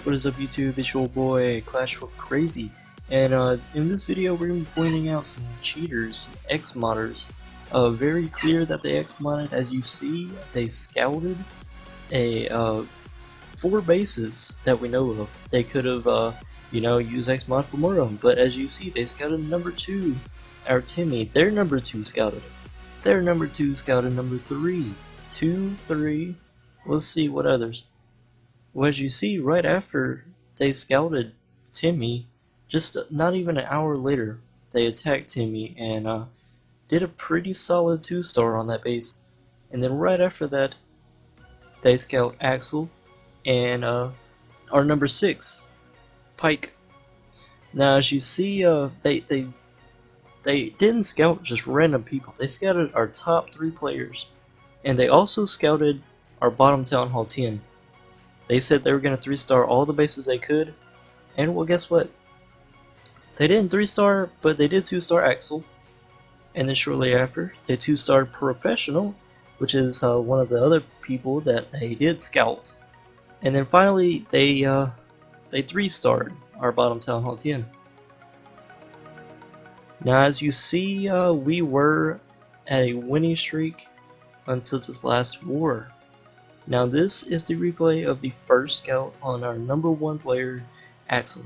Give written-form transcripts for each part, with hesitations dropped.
What is up YouTube, it's your boy Clash with Crazy, and in this video we're going to be pointing out some cheaters, X-modders. Very clear that they X-modded. As you see, they scouted a 4 bases that we know of. They could have used X-mod for more of them, but as you see, they scouted number 2, our Timmy. Their number 2 scouted it. Their number 2 scouted number 3. 2, 3, let's see what others. Well, as you see, right after they scouted Timmy, just not even an hour later, they attacked Timmy and did a pretty solid 2-star on that base. And then right after that, they scout Axel and our number 6, Pike. Now, as you see, they didn't scout just random people. They scouted our top 3 players, and they also scouted our bottom Town Hall 10. They said they were going to 3-star all the bases they could, and well, guess what? They didn't 3-star, but they did 2-star Axel, and then shortly after, they 2-starred Professional, which is one of the other people that they did scout, and then finally they 3-starred our bottom Town Hall 10. Now, as you see, we were at a winning streak until this last war. Now, this is the replay of the first scout on our number 1 player, Axel.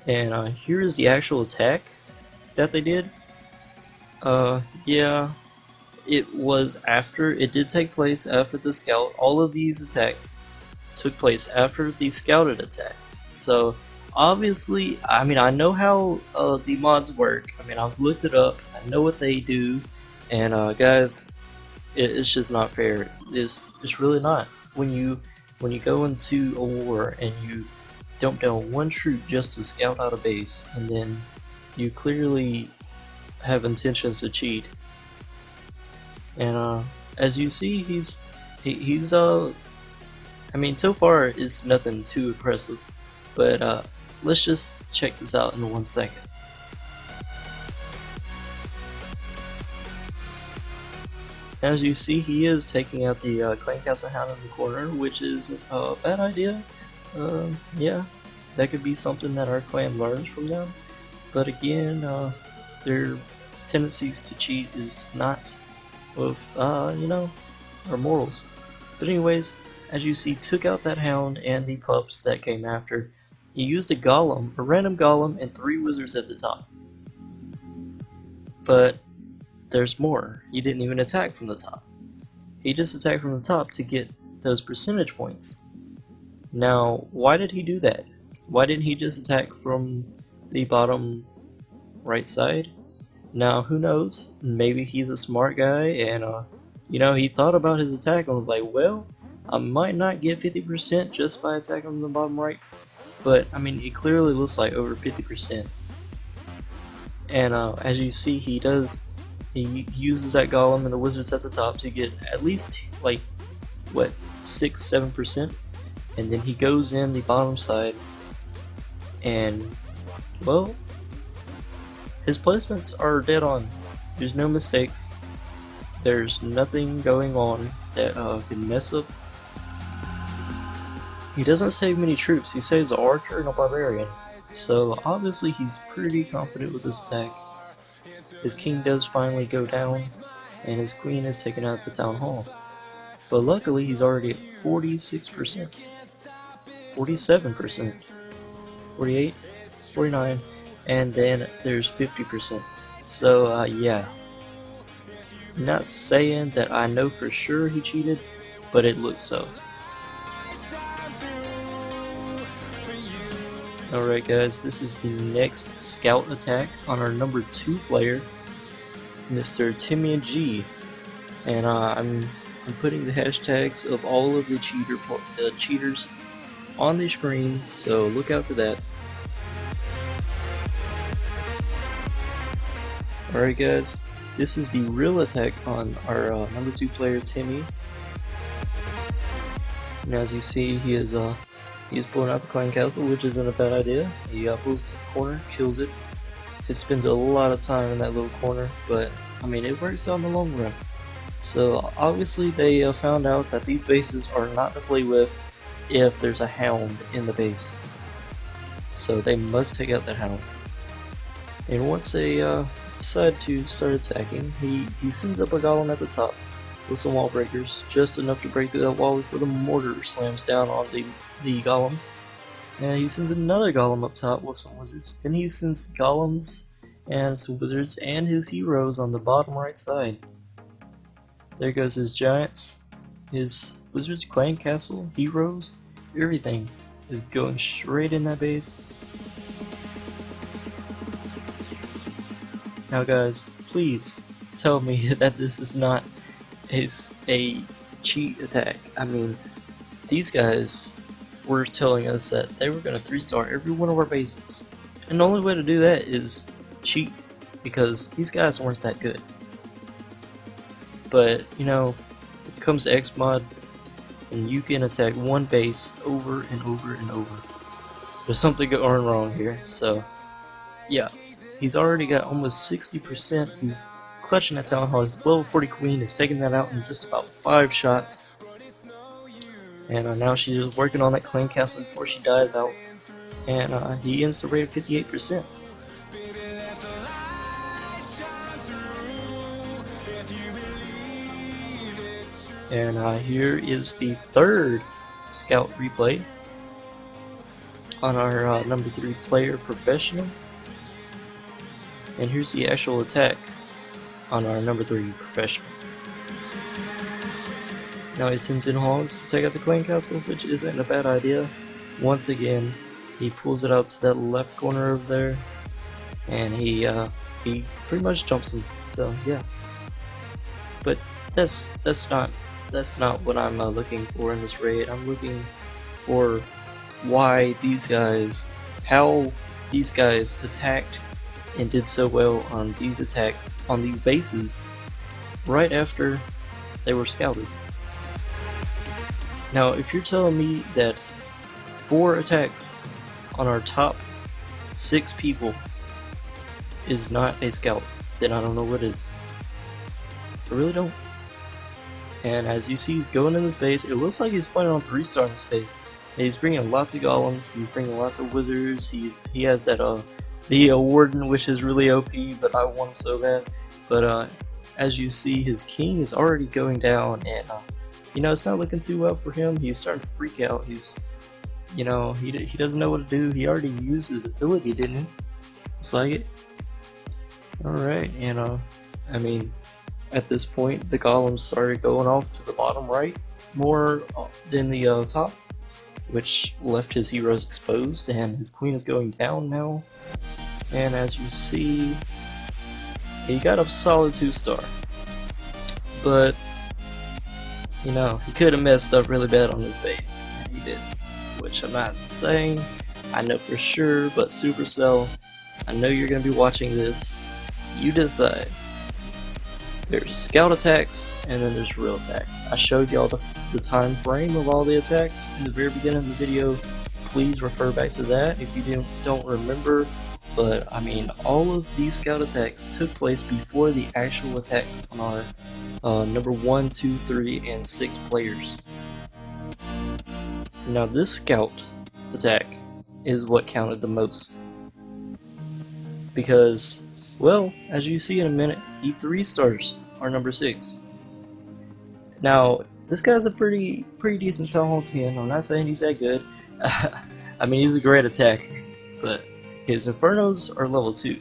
And here is the actual attack that they did. Yeah, it did take place after the scout. All of these attacks took place after the scouted attack. So, obviously, I mean, I know how the mods work. I mean, I've looked it up. I know what they do. And guys, it's just not fair. It's really not. When you go into a war and you dump down 1 troop just to scout out a base, and then you clearly have intentions to cheat. And as you see, he's I mean, so far it's nothing too impressive, but let's just check this out in 1 second. As you see, he is taking out the Clan Castle Hound in the corner, which is a bad idea. Yeah, that could be something that our clan learns from them. But again, their tendencies to cheat is not with, our morals. But anyways, as you see, took out that hound and the pups that came after. He used a golem, a random golem, and 3 wizards at the top. But there's more. He didn't even attack from the top. He just attacked from the top to get those percentage points. Now, why did he do that? Why didn't he just attack from the bottom right side? Now, who knows? Maybe he's a smart guy and he thought about his attack and was like, well, I might not get 50% just by attacking from the bottom right, but I mean, it clearly looks like over 50%. And as you see, he uses that golem and the wizards at the top to get at least like what, 6-7%, and then he goes in the bottom side, and well, his placements are dead on. There's no mistakes. There's nothing going on that can mess up. He doesn't save many troops. He saves an archer and a barbarian, so obviously he's pretty confident with this attack. His king does finally go down, and his queen is taken out of the town hall. But luckily, he's already at 46%, 47%, 48, 49, and then there's 50%. So, yeah. Not saying that I know for sure he cheated, but it looks so. Alright guys, this is the next scout attack on our number 2 player, Mr. Timmy and G. And I'm putting the hashtags of all of the cheaters on the screen, so look out for that. Alright guys, this is the real attack on our number 2 player, Timmy. And as you see, he's pulling out the Clan Castle, which isn't a bad idea. He pulls to the corner, kills it. It spends a lot of time in that little corner, but I mean, it works out in the long run. So obviously they found out that these bases are not to play with, if there's a hound in the base. So they must take out that hound. And once they decide to start attacking, he sends up a golem at the top with some wall breakers, just enough to break through that wall before the mortar slams down on the golem. And he sends another golem up top with some wizards. Then he sends golems and some wizards and his heroes on the bottom right side. There goes his giants, his wizards, clan castle, heroes, everything is going straight in that base. Now guys, please tell me that this is not a cheat attack. I mean, these guys were telling us that they were going to 3-star every one of our bases. And the only way to do that is cheat, because these guys weren't that good. But, you know, it comes to Xmod, and you can attack one base over and over and over. There's something going wrong here, so yeah. He's already got almost 60%. He's clutching that Town Hall. His level 40 queen is taking that out in just about 5 shots. And now she's working on that clan castle before she dies out. And he ends the raid at 58%. And here is the third scout replay on our number 3 player professional. And here's the actual attack on our number 3 professional. Now he sends in hogs to take out the clan castle, which isn't a bad idea. Once again, he pulls it out to that left corner over there, and he pretty much jumps him. So yeah, but that's not what I'm looking for in this raid. I'm looking for how these guys attacked and did so well on these bases right after they were scouted. Now, if you're telling me that 4 attacks on our top 6 people is not a scout, then I don't know what is. I really don't. And as you see, he's going in this base. It looks like he's planning on 3-starring this base. And he's bringing lots of golems. He's bringing lots of wizards. He has that the warden, which is really OP, but I want him so bad. But as you see, his king is already going down, and you know, it's not looking too well for him. He's starting to freak out. He's, you know, he doesn't know what to do. He already used his ability, didn't he? Looks like it. Alright, and I mean, at this point, the golems started going off to the bottom right more than the top, which left his heroes exposed, and his queen is going down now. And as you see, he got a solid 2-star, but you know, he could have messed up really bad on his base, and he did, which I'm not saying I know for sure, but Supercell, I know you're going to be watching this. You decide. There's scout attacks, and then there's real attacks. I showed y'all the time frame of all the attacks in the very beginning of the video. Please refer back to that if you don't remember. But I mean, all of these scout attacks took place before the actual attacks on our number 1, 2, 3, and 6 players. Now this scout attack is what counted the most, because, well, as you see in a minute, he 3-stars our number 6. Now this guy's a pretty decent Town Hall 10. I'm not saying he's that good. I mean, he's a great attacker, but his Infernos are level 2.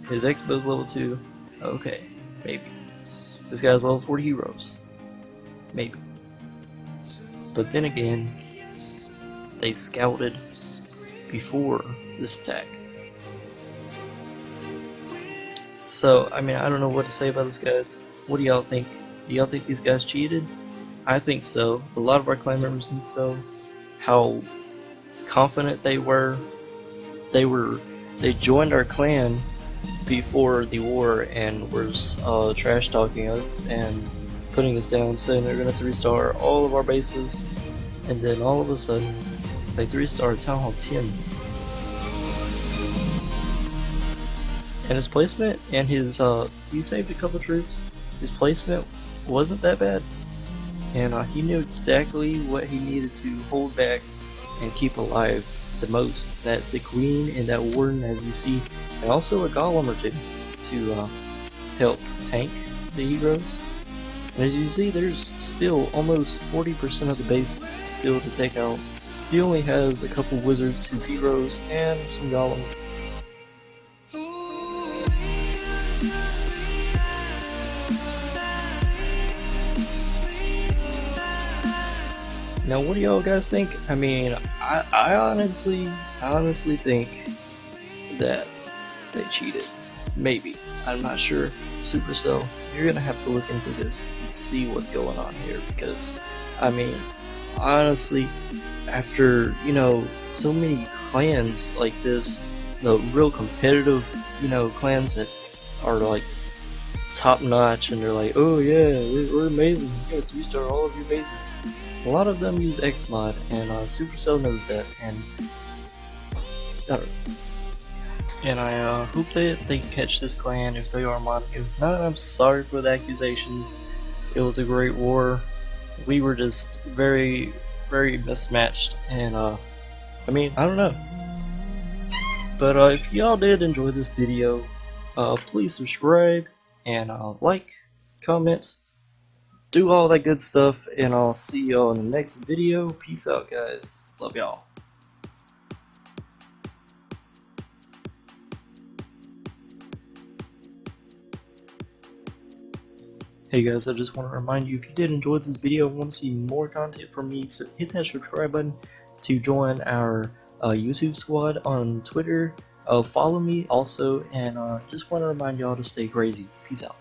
His Expo's level 2. Okay, maybe. This guy's level 40 heroes. Maybe. But then again, they scouted before this attack. So, I mean, I don't know what to say about this guys. What do y'all think? Do y'all think these guys cheated? I think so. A lot of our clan members think so. How confident they were. They joined our clan before the war and were trash talking us and putting us down, saying they're gonna 3-star all of our bases, and then all of a sudden they 3-star Town Hall 10. And his placement and his he saved a couple troops. His placement wasn't that bad. and he knew exactly what he needed to hold back and keep alive the most. That's the queen and that warden, as you see, and also a golem or two to help tank the heroes. And as you see, there's still almost 40% of the base still to take out. He only has a couple wizards, his heroes, and some golems. Now, what do y'all guys think? I mean, I honestly think that they cheated. Maybe. I'm not sure. Supercell, you're gonna have to look into this and see what's going on here, because, I mean, honestly, after, you know, so many clans like this, the real competitive, you know, clans that are like top notch and they're like, oh yeah, we're amazing, you gotta 3-star all of your bases. A lot of them use Xmod, and Supercell knows that, and I don't know. And I hope that they catch this clan if they are modding you. I'm sorry for the accusations. It was a great war. We were just very, very mismatched, and I mean, I don't know. But if y'all did enjoy this video, please subscribe and like, comment, do all that good stuff, and I'll see y'all in the next video. Peace out, guys. Love y'all. Hey guys, I just want to remind you, if you did enjoy this video and want to see more content from me, so hit that subscribe button to join our YouTube squad on Twitter. Follow me also, and just want to remind y'all to stay crazy. Peace out.